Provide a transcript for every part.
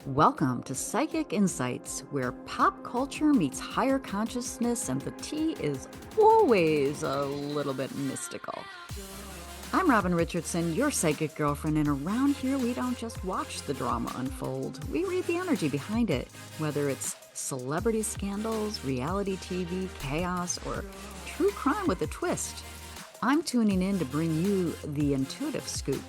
Welcome to Psychic Insights, where pop culture meets higher consciousness and the tea is always a little bit mystical. I'm Robin Richardson, your psychic girlfriend, and around here we don't just watch the drama unfold, we read the energy behind it, whether it's celebrity scandals, reality TV, chaos, or true crime with a twist. I'm tuning in to bring you the intuitive scoop,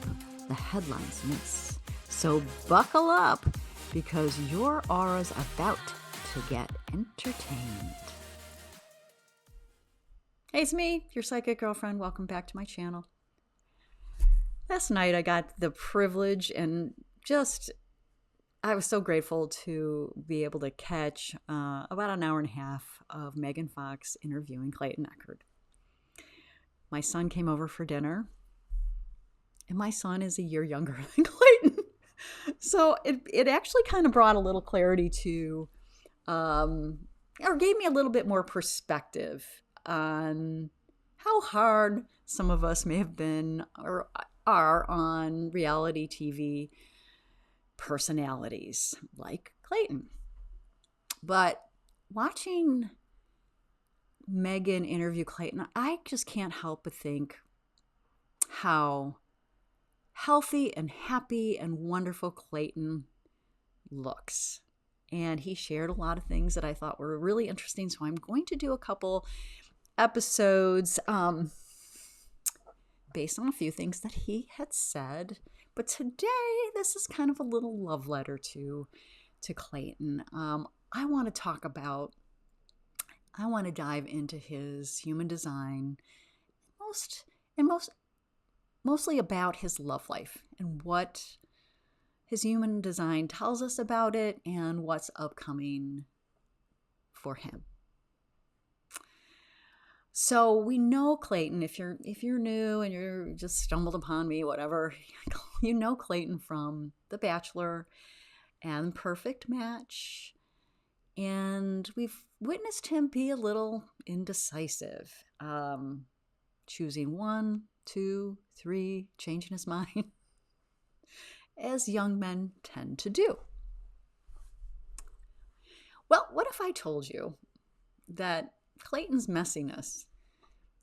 the headlines miss. So buckle up, because your aura's about to get entertained. Hey, it's me, your psychic girlfriend. Welcome back to my channel. Last night I got the privilege and I was so grateful to be able to catch about an hour and a half of Megan Fox interviewing Clayton Echard. My son came over for dinner, and my son is a year younger than Clayton. So it actually kind of brought a little clarity to, or gave me a little bit more perspective on how hard some of us may have been or are on reality TV personalities like Clayton. But watching Megan interview Clayton, I just can't help but think how healthy and happy and wonderful Clayton looks. And he shared a lot of things that I thought were really interesting. So I'm going to do a couple episodes based on a few things that he had said. But today, this is kind of a little love letter to Clayton. I want to dive into his human design, mostly about his love life and what his human design tells us about it and what's upcoming for him. So we know Clayton, if you're new and you're just stumbled upon me, whatever, you know Clayton from The Bachelor and Perfect Match. And we've witnessed him be a little indecisive, choosing 1, 2, 3, changing his mind, as young men tend to do. Well, what if I told you that Clayton's messiness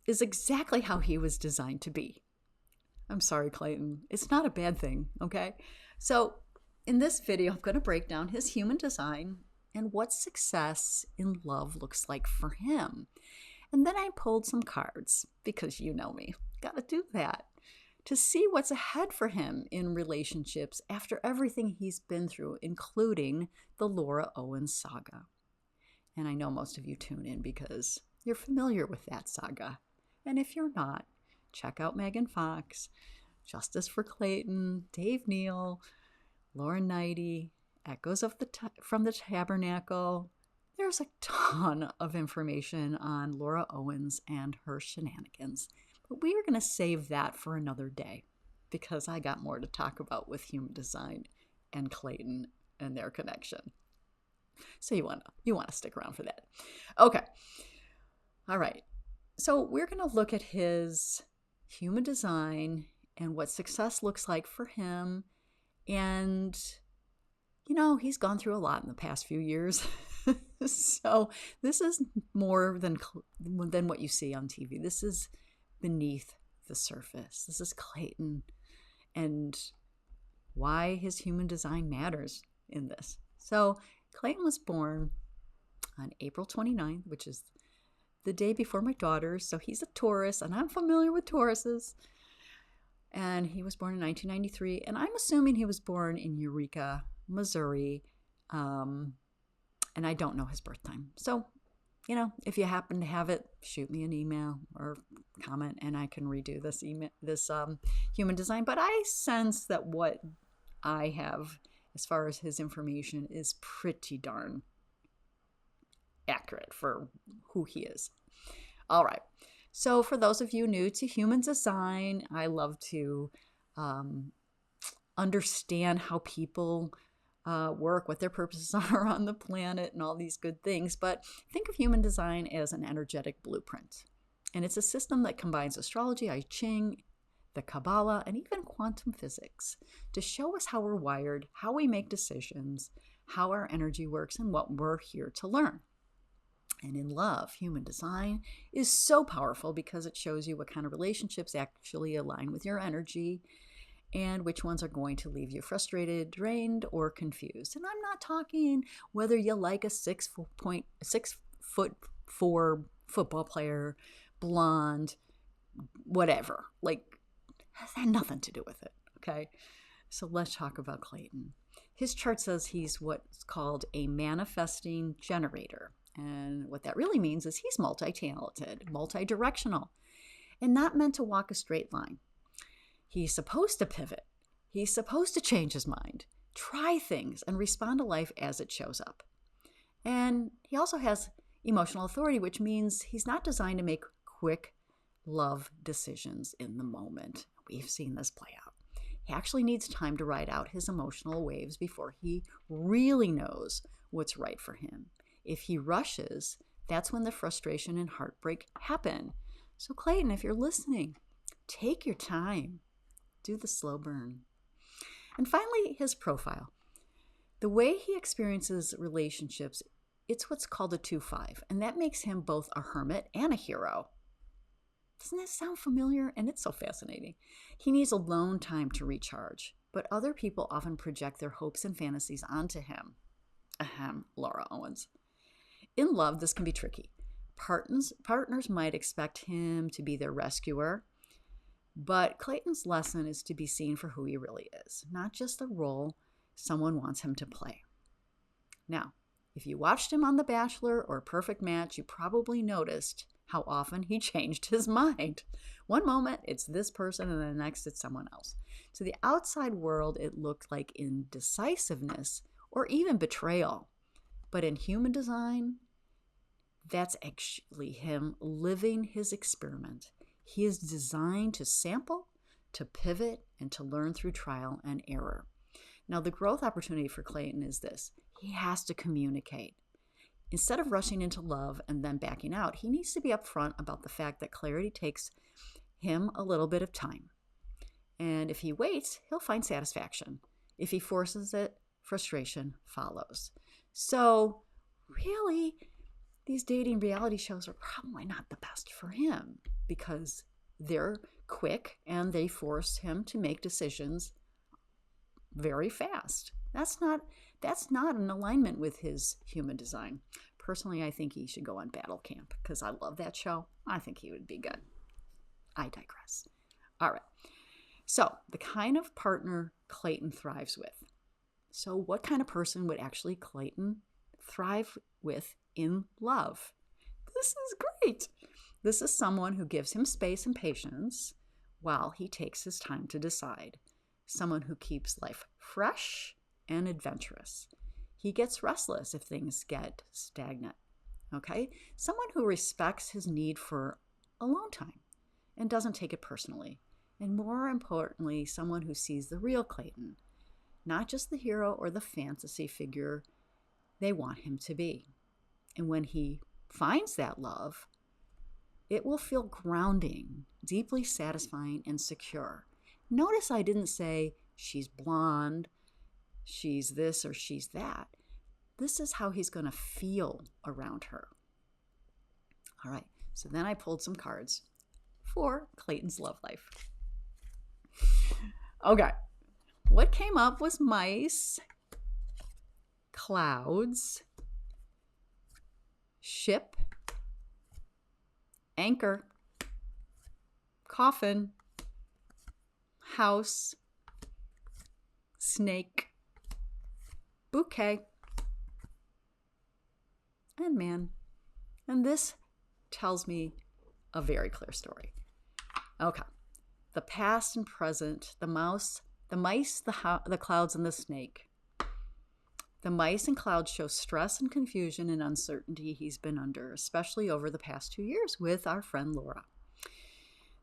is exactly how he was designed to be? I'm sorry, Clayton. It's not a bad thing, okay? So in this video, I'm going to break down his human design and what success in love looks like for him. And then I pulled some cards, because you know me, got to do that, to see what's ahead for him in relationships after everything he's been through, including the Laura Owens saga. And I know most of you tune in because you're familiar with that saga. And if you're not, check out Megan Fox, Justice for Clayton, Dave Neal, Lauren Knighty, Echoes of from the Tabernacle. There's a ton of information on Laura Owens and her shenanigans. But we are going to save that for another day, because I got more to talk about with human design and Clayton and their connection. So you want to stick around for that. Okay. All right. So we're going to look at his human design and what success looks like for him. And, you know, he's gone through a lot in the past few years. So this is more than what you see on TV. This is beneath the surface. This is Clayton and why his human design matters in this. So Clayton was born on April 29th, which is the day before my daughter's. So he's a Taurus, and I'm familiar with Tauruses. And he was born in 1993. And I'm assuming he was born in Eureka, Missouri. And I don't know his birth time. So, you know, if you happen to have it, shoot me an email or comment, and I can redo this human design. But I sense that what I have as far as his information is pretty darn accurate for who he is. All right. So for those of you new to human design, I love to understand how people work, what their purposes are on the planet, and all these good things. But think of human design as an energetic blueprint. And it's a system that combines astrology, I Ching, the Kabbalah, and even quantum physics to show us how we're wired, how we make decisions, how our energy works, and what we're here to learn. And in love, human design is so powerful because it shows you what kind of relationships actually align with your energy and which ones are going to leave you frustrated, drained, or confused. And I'm not talking whether you like a 6'4" football player, blonde, whatever. Like, has had nothing to do with it, okay? So let's talk about Clayton. His chart says he's what's called a manifesting generator. And what that really means is he's multi-talented, multi-directional, and not meant to walk a straight line. He's supposed to pivot. He's supposed to change his mind, try things, and respond to life as it shows up. And he also has emotional authority, which means he's not designed to make quick love decisions in the moment. We've seen this play out. He actually needs time to ride out his emotional waves before he really knows what's right for him. If he rushes, that's when the frustration and heartbreak happen. So Clayton, if you're listening, take your time. Do the slow burn. And finally, his profile. The way he experiences relationships, it's what's called a 2-5, and that makes him both a hermit and a hero. Doesn't that sound familiar? And it's so fascinating. He needs alone time to recharge, but other people often project their hopes and fantasies onto him. Ahem, Laura Owens. In love, this can be tricky. Partners might expect him to be their rescuer, but Clayton's lesson is to be seen for who he really is, not just the role someone wants him to play. Now, if you watched him on The Bachelor or Perfect Match, you probably noticed how often he changed his mind. One moment, it's this person, and the next, it's someone else. To the outside world, it looked like indecisiveness or even betrayal. But in human design, that's actually him living his experiment. He is designed to sample, to pivot, and to learn through trial and error. Now, the growth opportunity for Clayton is this. He has to communicate. Instead of rushing into love and then backing out, he needs to be upfront about the fact that clarity takes him a little bit of time. And if he waits, he'll find satisfaction. If he forces it, frustration follows. So, really, these dating reality shows are probably not the best for him because they're quick and they force him to make decisions very fast. That's not in alignment with his human design. Personally, I think he should go on Battle Camp because I love that show. I think he would be good. I digress. All right. So, the kind of partner Clayton thrives with. So, what kind of person would actually Clayton thrive with in love? This is great. This is someone who gives him space and patience while he takes his time to decide. Someone who keeps life fresh and adventurous. He gets restless if things get stagnant. Okay? Someone who respects his need for alone time and doesn't take it personally. And more importantly, someone who sees the real Clayton, not just the hero or the fantasy figure they want him to be. And when he finds that love, it will feel grounding, deeply satisfying, and secure. Notice I didn't say she's blonde, she's this, or she's that. This is how he's going to feel around her. All right, so then I pulled some cards for Clayton's love life. Okay, what came up was mice, clouds, ship, anchor, coffin, house, snake, bouquet, and man. And this tells me a very clear story. Okay. The past and present, the mice, the clouds, and the snake. The mice and clouds show stress and confusion and uncertainty he's been under, especially over the past 2 years with our friend Laura.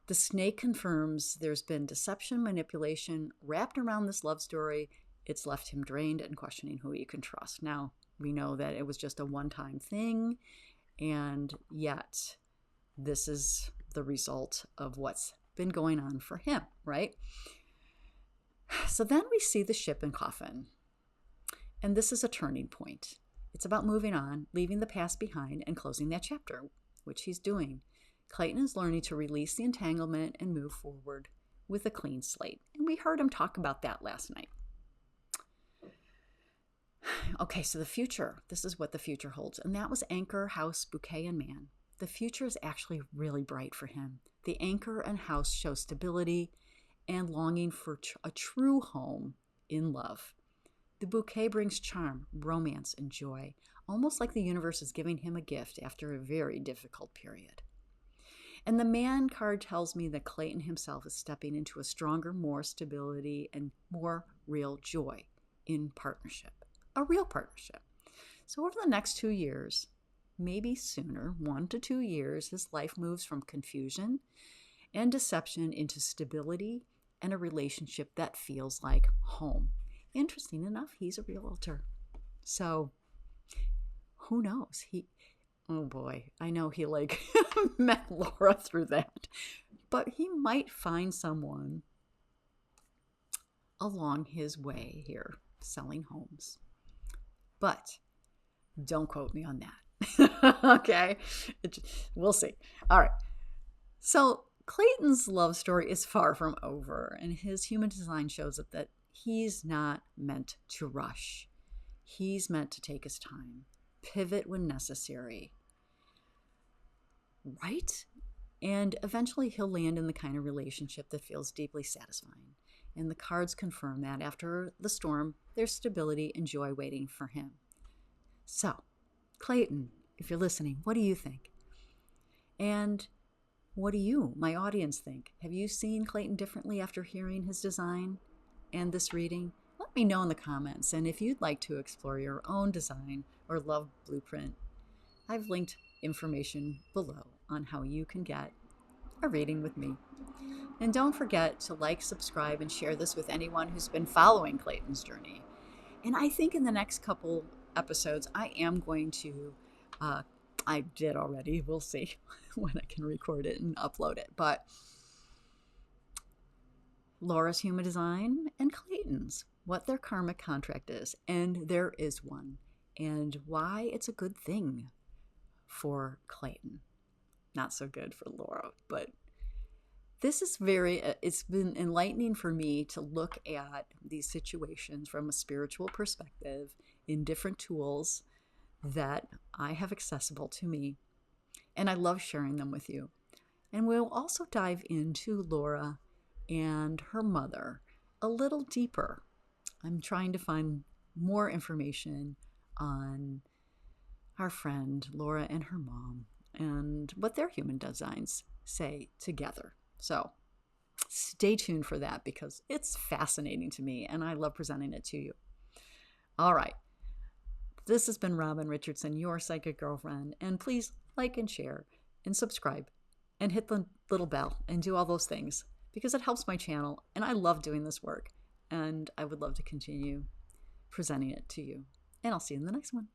The snake confirms there's been deception, manipulation wrapped around this love story. It's left him drained and questioning who he can trust. Now, we know that it was just a one-time thing, and yet this is the result of what's been going on for him, right? So then we see the ship in Coffin. And this is a turning point. It's about moving on, leaving the past behind, and closing that chapter, which he's doing. Clayton is learning to release the entanglement and move forward with a clean slate. And we heard him talk about that last night. Okay, so the future. This is what the future holds. And that was anchor, house, bouquet, and man. The future is actually really bright for him. The anchor and house show stability and longing for a true home in love. The bouquet brings charm, romance, and joy, almost like the universe is giving him a gift after a very difficult period. And the man card tells me that Clayton himself is stepping into a stronger, more stability and more real joy in partnership, a real partnership. So over the next 2 years, maybe sooner, 1 to 2 years, his life moves from confusion and deception into stability and a relationship that feels like home. Interesting enough, he's a realtor. So who knows? Oh boy, I know he met Laura through that. But he might find someone along his way here selling homes. But don't quote me on that. Okay? We'll see. All right. So Clayton's love story is far from over, and his human design shows it that he's not meant to rush. He's meant to take his time, pivot when necessary, right? And eventually he'll land in the kind of relationship that feels deeply satisfying. And the cards confirm that after the storm, there's stability and joy waiting for him. So, Clayton, if you're listening, what do you think? And what do you, my audience, think? Have you seen Clayton differently after hearing his design and this reading? Let me know in the comments. And if you'd like to explore your own design or love blueprint, I've linked information below on how you can get a reading with me. And don't forget to like, subscribe, and share this with anyone who's been following Clayton's journey. And I think in the next couple episodes, I am going to, I did already, we'll see when I can record it and upload it, but Laura's human design and Clayton's, what their karmic contract is, and there is one, and why it's a good thing for Clayton. Not so good for Laura, but this is it's been enlightening for me to look at these situations from a spiritual perspective in different tools that I have accessible to me. And I love sharing them with you. And we'll also dive into Laura and her mother a little deeper. I'm trying to find more information on our friend Laura and her mom and what their human designs say together. So stay tuned for that because it's fascinating to me and I love presenting it to you. All right. This has been Robin Richardson, your psychic girlfriend. And please like and share and subscribe and hit the little bell and do all those things because it helps my channel. And I love doing this work. And I would love to continue presenting it to you. And I'll see you in the next one.